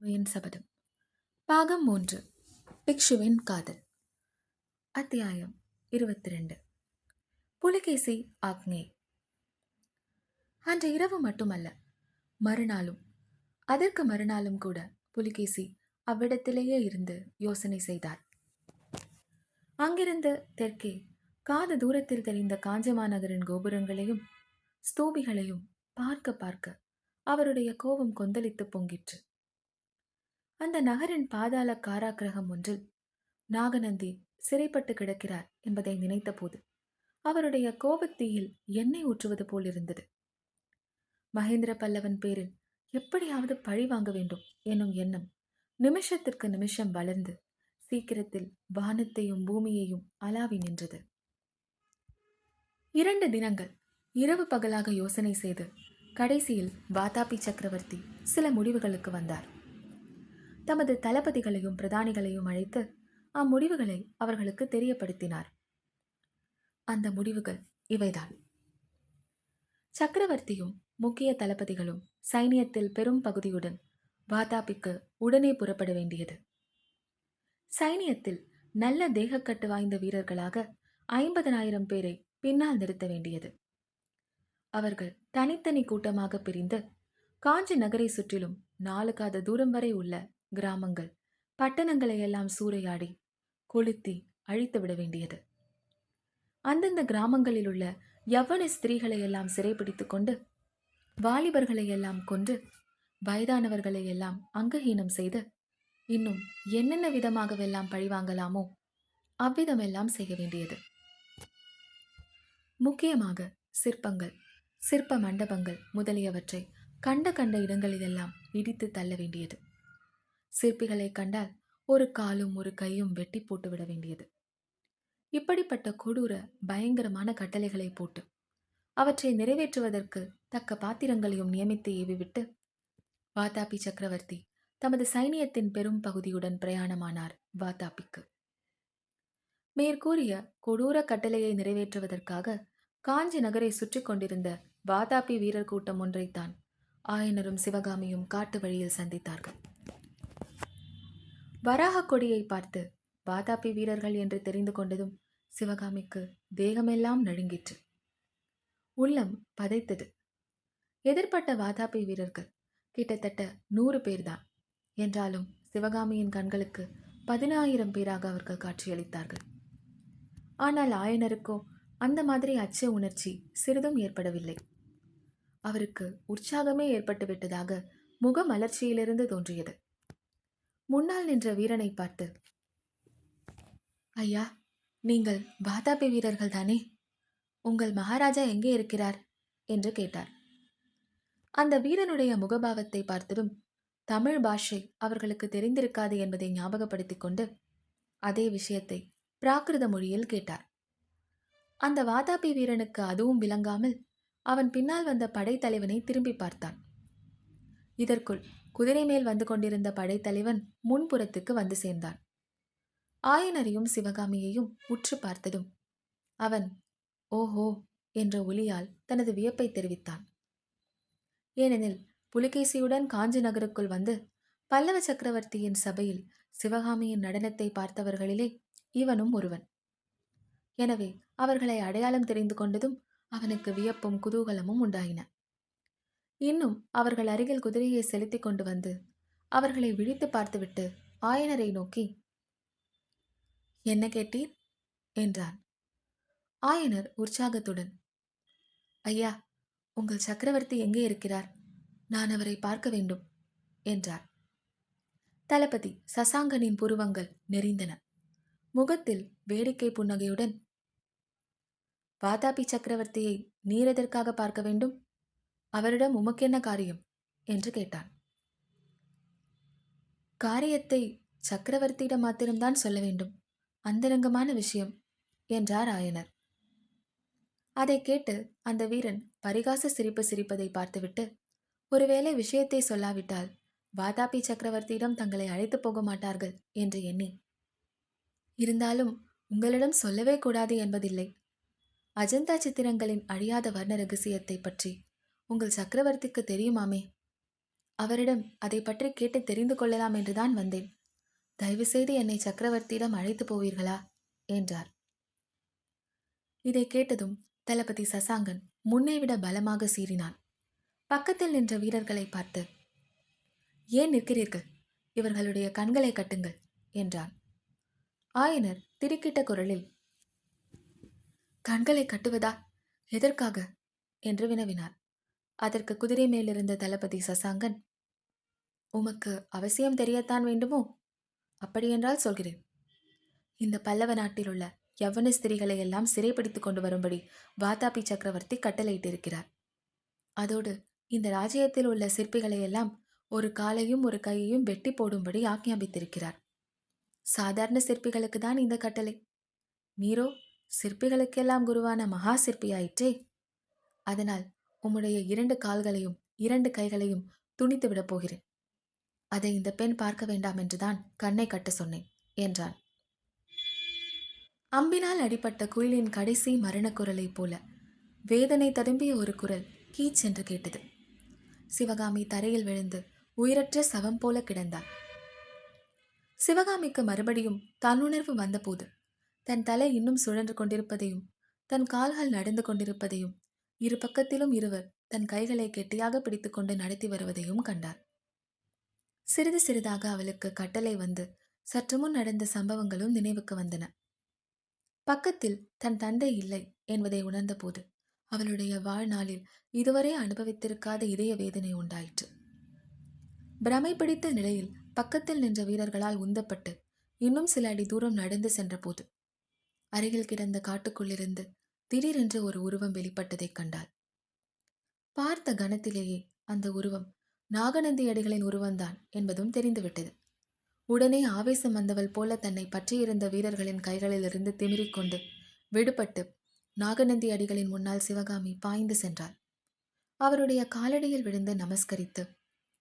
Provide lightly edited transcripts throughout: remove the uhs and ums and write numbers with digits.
என் சபதம். பாகம் 3. பிக்ஷுவின் காதல். அத்தியாயம் 22. புலிகேசி ஆக்ஞை. அன்று இரவு மட்டுமல்ல, மறுநாளும் அதற்கு மறுநாளும் கூட புலிகேசி அவ்விடத்திலேயே இருந்து யோசனை செய்தார். அங்கிருந்து தெற்கே காது தூரத்தில் தெரிந்த காஞ்சமாநகரின் கோபுரங்களையும் ஸ்தூபிகளையும் பார்க்க பார்க்க அவருடைய கோபம் கொந்தளித்து பொங்கிற்று. அந்த நகரின் பாதாள காராகிரகம் ஒன்றில் நாகநந்தி சிறைப்பட்டு கிடக்கிறார் என்பதை நினைத்த போது அவருடைய கோபத்தீயில் எண்ணெய் ஊற்றுவது போல் இருந்தது. மகேந்திர பல்லவன் பேரில் எப்படியாவது பழி வாங்க வேண்டும் என்னும் எண்ணம் நிமிஷத்திற்கு நிமிஷம் வளர்ந்து சீக்கிரத்தில் வானத்தையும் பூமியையும் அலாவி நின்றது. 2 தினங்கள் இரவு பகலாக யோசனை செய்து கடைசியில் வாதாபி சக்கரவர்த்தி சில முடிவுகளுக்கு வந்தார். தமது தளபதிகளையும் பிரதானிகளையும் அழைத்து அம்முடிவுகளை அவர்களுக்கு தெரியப்படுத்தினார். அந்த முடிவுகள் இவைதான். சக்கரவர்த்தியும் முக்கிய தளபதிகளும் சைனியத்தில் பெரும் பகுதியுடன் வாதாபிக்கு உடனே புறப்பட வேண்டியது. சைனியத்தில் நல்ல தேகக்கட்டு வாய்ந்த வீரர்களாக 50,000 பேரை பின்னால் நிறுத்த வேண்டியது. அவர்கள் தனித்தனி கூட்டமாக பிரிந்து காஞ்சி நகரை சுற்றிலும் 4 காத தூரம் வரை உள்ள கிராமங்கள் பட்டணங்களை எல்லாம் சூறையாடி கொளுத்தி அழித்து விட வேண்டியது. அந்தந்த கிராமங்களில் உள்ள யவ்வன ஸ்திரீகளை எல்லாம் சிறைப்பிடித்துக் கொண்டு வாலிபர்களை எல்லாம் கொன்று வயதானவர்களை எல்லாம் அங்கஹீனம் செய்து இன்னும் என்னென்ன விதமாகவெல்லாம் பழிவாங்கலாமோ அவ்விதமெல்லாம் செய்ய வேண்டியது. முக்கியமாக சிற்பங்கள், சிற்ப மண்டபங்கள் முதலியவற்றை கண்ட இடங்களிலெல்லாம் இடித்து தள்ள வேண்டியது. சிற்பிகளை கண்டால் ஒரு காலும் ஒரு கையும் வெட்டி போட்டு விட வேண்டியது. இப்படிப்பட்ட கொடூர பயங்கரமான கட்டளைகளை போட்டு அவற்றை நிறைவேற்றுவதற்கு தக்க பாத்திரங்களையும் நியமித்து ஏவிவிட்டு வாதாபி சக்கரவர்த்தி தமது சைனியத்தின் பெரும் பகுதியுடன் பிரயாணமானார் வாதாபிக்கு. மேற்கூறிய கொடூர கட்டளையை நிறைவேற்றுவதற்காக காஞ்சி நகரை சுற்றி கொண்டிருந்த வாதாபி வீரர் கூட்டம் ஒன்றைத்தான் ஆயனரும் சிவகாமியும் காட்டு வழியில் சந்தித்தார்கள். வராக கொடியை பார்த்து வாதாபி வீரர்கள் என்று தெரிந்து கொண்டதும் சிவகாமிக்கு தேகமெல்லாம் நடுங்கிற்று. உள்ளம் பதைத்தது. எதிர்பட்ட வாதாபி வீரர்கள் கிட்டத்தட்ட 100 பேர்தான். என்றாலும் சிவகாமியின் கண்களுக்கு 10,000 பேராக அவர்கள் காட்சியளித்தார்கள். ஆனால் ஆயனருக்கோ அந்த மாதிரி அச்ச உணர்ச்சி சிறிதும் ஏற்படவில்லை. அவருக்கு உற்சாகமே ஏற்பட்டு விட்டதாக முக மலர்ச்சியிலிருந்து தோன்றியது. முன்னால் நின்ற வீரனை பார்த்து, ஐயா, நீங்கள் வாதாபி வீரர்கள் தானே? உங்கள் மகாராஜா எங்கே இருக்கிறார் என்று கேட்டார். அந்த வீரனுடைய முகபாவத்தை பார்த்ததும் தமிழ் பாஷை அவர்களுக்கு தெரிந்திருக்காது என்பதை ஞாபகப்படுத்திக் கொண்டு அதே விஷயத்தை பிராகிருத மொழியில் கேட்டார். அந்த வாதாபி வீரனுக்கு அதுவும் விளங்காமல் அவன் பின்னால் வந்த படைத்தலைவனை திரும்பி பார்த்தான். இதற்குள் குதிரை மேல் வந்து கொண்டிருந்த படைத்தலைவன் முன்புறத்துக்கு வந்து சேர்ந்தான். ஆயனரையும் சிவகாமியையும் உற்று பார்த்ததும் அவன் ஓஹோ என்ற ஒலியால் தனது வியப்பை தெரிவித்தான். ஏனெனில் புலிகேசியுடன் காஞ்சி நகருக்குள் வந்து பல்லவ சக்கரவர்த்தியின் சபையில் சிவகாமியின் நடனத்தை பார்த்தவர்களிலே இவனும் ஒருவன். எனவே அவர்களை அடையாளம் தெரிந்து கொண்டதும் அவனுக்கு வியப்பும் குதூகலமும் உண்டாயின. இன்னும் அவர்கள் அருகில் குதிரையை செலுத்திக் கொண்டு வந்து அவர்களை விழித்து பார்த்துவிட்டு ஆயனரை நோக்கி, என்ன கேட்டீர் என்றான். ஆயனர் உற்சாகத்துடன், ஐயா, உங்கள் சக்கரவர்த்தி எங்கே இருக்கிறார்? நான் அவரை பார்க்க வேண்டும் என்றார். தளபதி சசாங்கனின் புருவங்கள் நெறிந்தன. முகத்தில் வேடிக்கை புன்னகையுடன், வாதாபி சக்கரவர்த்தியை நீர் எதற்காக பார்க்க வேண்டும்? அவரிடம் உமக்கென்ன காரியம் என்று கேட்டான். காரியத்தை சக்கரவர்த்தியிடம் மாத்திரம்தான் சொல்ல வேண்டும், அந்தரங்கமான விஷயம் என்றார் ஆயனர். அதை கேட்டு அந்த வீரன் பரிகாச சிரிப்பு சிரிப்பதை பார்த்துவிட்டு, ஒருவேளை விஷயத்தை சொல்லாவிட்டால் வாதாபி சக்கரவர்த்தியிடம் தங்களை அழைத்து போக மாட்டார்கள் என்று எண்ணி, இருந்தாலும் உங்களிடம் சொல்லவே கூடாது என்பதில்லை. அஜந்தா சித்திரங்களின் அழியாத வர்ண ரகசியத்தை பற்றி உங்கள் சக்கரவர்த்திக்கு தெரியுமாமே? அவரிடம் அதை பற்றி கேட்டு தெரிந்து கொள்ளலாம் என்றுதான் வந்தேன். தயவு செய்து என்னை சக்கரவர்த்தியிடம் அழைத்து போவீர்களா என்றார். இதை கேட்டதும் தளபதி சசாங்கன் முன்னைவிட பலமாக சீறினான். பக்கத்தில் நின்ற வீரர்களை பார்த்து, ஏன் நிற்கிறீர்கள்? இவர்களுடைய கண்களை கட்டுங்கள் என்றான். ஆயனர் திடுக்கிட்ட குரலில், கண்களை கட்டுவதா? எதற்காக என்று வினவினார். அதற்கு குதிரை மேலிருந்த தளபதி சசாங்கன், உமக்கு அவசியம் தெரியத்தான் வேண்டுமோ? அப்படியென்றால் சொல்கிறேன். இந்த பல்லவ நாட்டில் உள்ள யவ்வன ஸ்திரீகளை எல்லாம் சிறைப்பிடித்துக் கொண்டு வரும்படி வாதாபி சக்கரவர்த்தி கட்டளையிட்டிருக்கிறார். அதோடு இந்த ராஜ்யத்தில் உள்ள சிற்பிகளை எல்லாம் ஒரு காலையும் ஒரு கையையும் வெட்டி போடும்படி ஆக்ஞாபித்திருக்கிறார். சாதாரண சிற்பிகளுக்கு தான் இந்த கட்டளை. நீரோ சிற்பிகளுக்கெல்லாம் குருவான மகா சிற்பியாயிற்றே. அதனால் உம்முடைய 2 கால்களையும் 2 கைகளையும் துணித்து விடப் போகிறேன். அதை இந்த பெண் பார்க்க வேண்டாம் என்றுதான் கண்ணை கட்ட சொன்னேன் என்றான். அம்பினால் அடிபட்ட குயிலின் கடைசி மரணக்குரலைப் போல வேதனை ததும்பிய ஒரு குரல் கீச் என்று கேட்டது. சிவகாமி தரையில் விழுந்து உயிரற்ற சவம் போல கிடந்தாள். சிவகாமிக்கு மறுபடியும் தன்னுணர்வு வந்தபோது தன் தலை இன்னும் சுழன்று கொண்டிருப்பதையும் தன் கால்கள் நடந்து கொண்டிருப்பதையும் இரு பக்கத்திலும் இருவர் தன் கைகளை கெட்டியாக பிடித்துக்கொண்டு நடத்தி வருவதையும் கண்டார். சிறிது சிறிதாக அவளுக்கு கட்டளை வந்து சற்று முன் நடந்த சம்பவங்களும் நினைவுக்கு வந்தன. பக்கத்தில் தன் தந்தை இல்லை என்பதை உணர்ந்தபோது அவளுடைய வாழ்நாளில் இதுவரை அனுபவித்திருக்காத இதய வேதனை உண்டாயிற்று. பிரமை பிடித்த நிலையில் பக்கத்தில் நின்ற வீரர்களால் உந்தப்பட்டு இன்னும் சில அடி தூரம் நடந்து சென்றபோது அருகில் கிடந்த காட்டுக்குள்ளிருந்து திடீரென்று ஒரு உருவம் வெளிப்பட்டதைக் கண்டாள். பார்த்த கணத்திலேயே அந்த உருவம் நாகநந்தி அடிகளின் உருவம்தான் என்பதும் தெரிந்துவிட்டது. உடனே ஆவேசம் வந்தவள் போல தன்னை பற்றியிருந்த வீரர்களின் கைகளிலிருந்து திமிரிக்கொண்டு விடுபட்டு நாகநந்தி அடிகளின் முன்னால் சிவகாமி பாய்ந்து சென்றாள். அவருடைய காலடியில் விழுந்து நமஸ்கரித்து,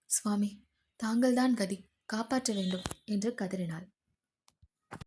சுவாமி, தாங்கள்தான் கதி, காப்பாற்ற வேண்டும் என்று கதறினாள்.